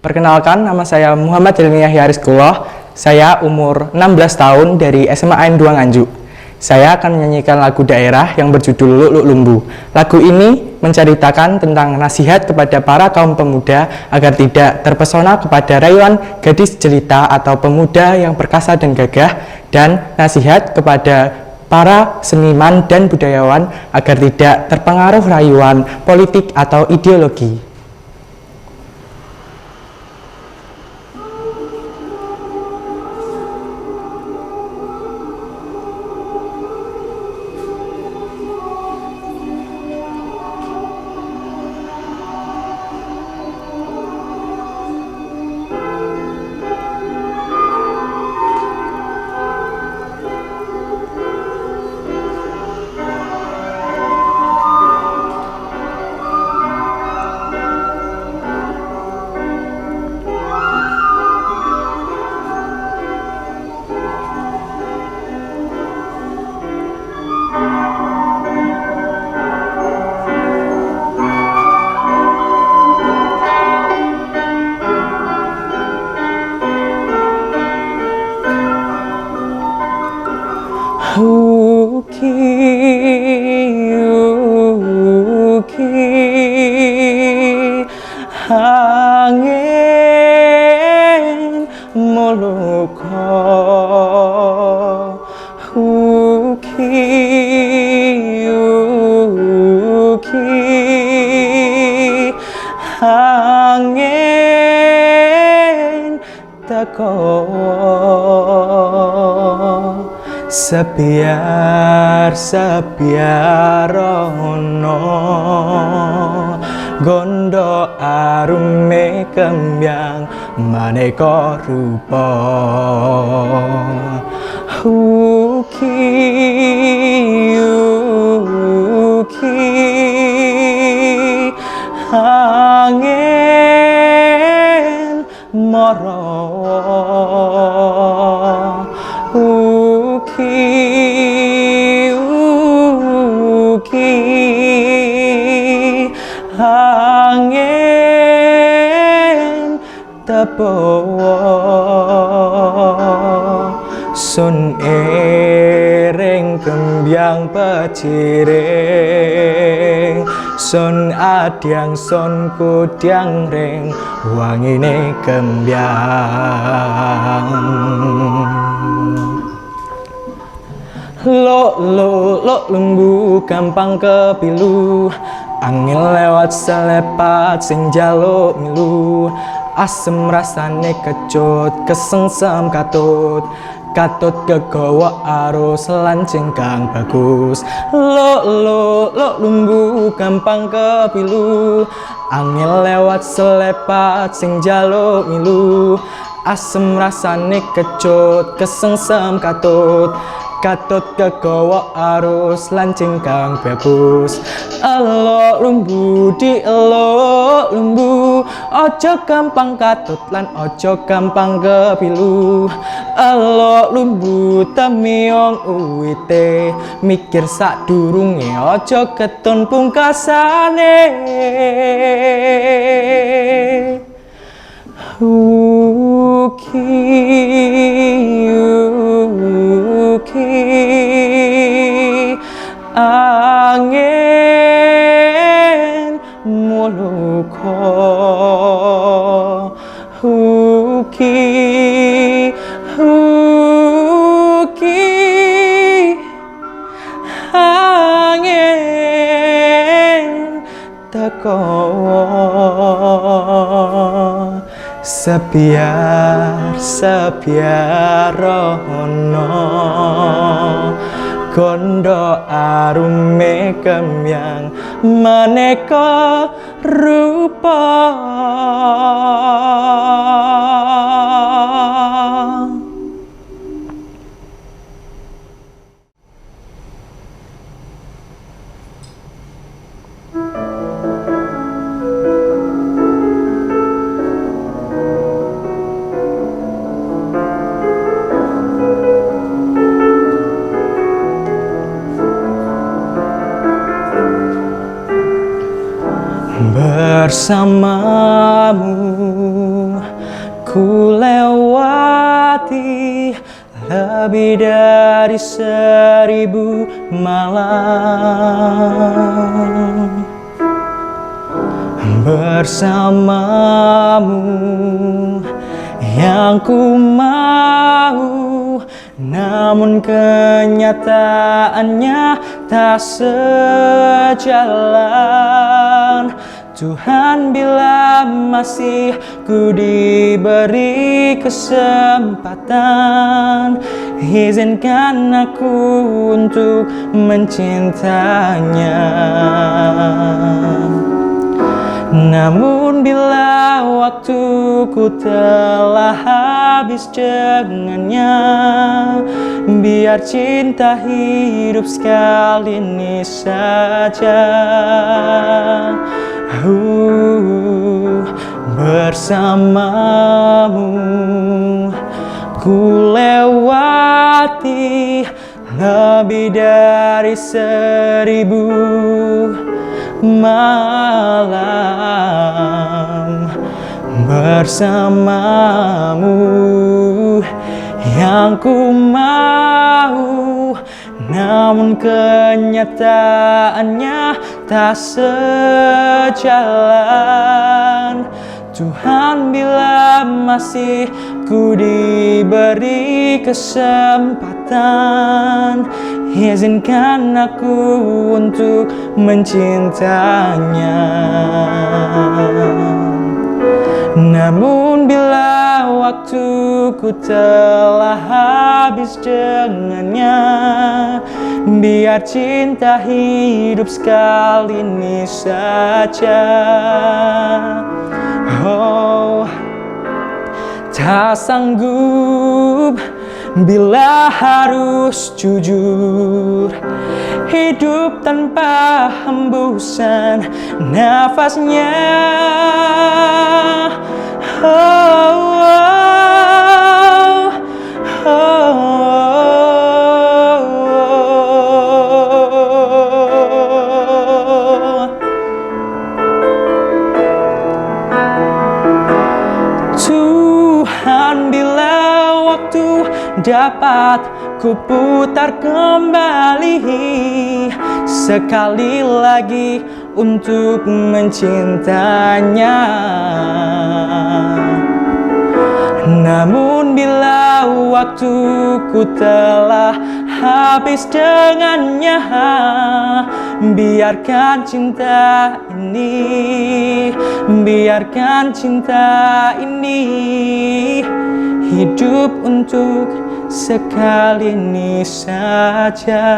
Perkenalkan, nama saya Muhammad Jelmi Yahariskullah. Saya umur 16 tahun dari SMA AIN 2 Nganjuk. Saya akan menyanyikan lagu daerah yang berjudul Luk Luk Lumbu. Lagu ini menceritakan tentang nasihat kepada para kaum pemuda agar tidak terpesona kepada rayuan gadis jelita atau pemuda yang perkasa dan gagah, dan nasihat kepada para seniman dan budayawan agar tidak terpengaruh rayuan politik atau ideologi. Uki, angin moluko, uki, angin teko. Sebiar ono gondo arume kembang maneka rupa, uki angin mara, angin tabawa sun ering kembyang peciring, sun adyang sun kudyang ring wangine kembyang. Luk lumbu gampang kepilu, angin lewat selepat sing jaluk milu. Asem rasane kecut, kesengsem katut, katut kegawa arus lancing kang bagus. Luk lumbu gampang kepilu, angin lewat selepat sing jaluk milu. Asem rasane kecut, kesengsem katut, katut kegawa arus lancing kang bagus. Elok lumbu di elok lumbu, ojo gampang katut lan ojo gampang kepilu. Elok lumbu temiong uwite, mikir sadurunge ojo keton pungkasane. Angin moluko, angin teko. Sebiar ono gondo arume kembyang maneka rupa. Bersamamu Ku lewati lebih dari 1000 malam bersamamu, yang ku mau. Namun kenyataannya tak sejalan. Tuhan, bila masih ku diberi kesempatan, izinkan aku untuk mencintanya. Namun bila waktuku telah habis dengannya, biar cinta hidup sekali ini saja. Bersamamu ku lewati lebih dari 1000 malam bersamamu, yang ku mau. Namun kenyataannya tak sejalan. Tuhan, bila masih ku diberi kesempatan, izinkan aku untuk mencintanya. Namun bila waktuku telah habis dengannya, biar cinta hidup sekali ini saja. Oh, tak sanggup bila harus jujur, hidup tanpa hembusan nafasnya. Tuhan, bila waktu dapat ku putar kembali sekali lagi untuk mencintanya. Namun bila waktuku telah habis dengannya, biarkan cinta ini hidup untuk sekali ini saja.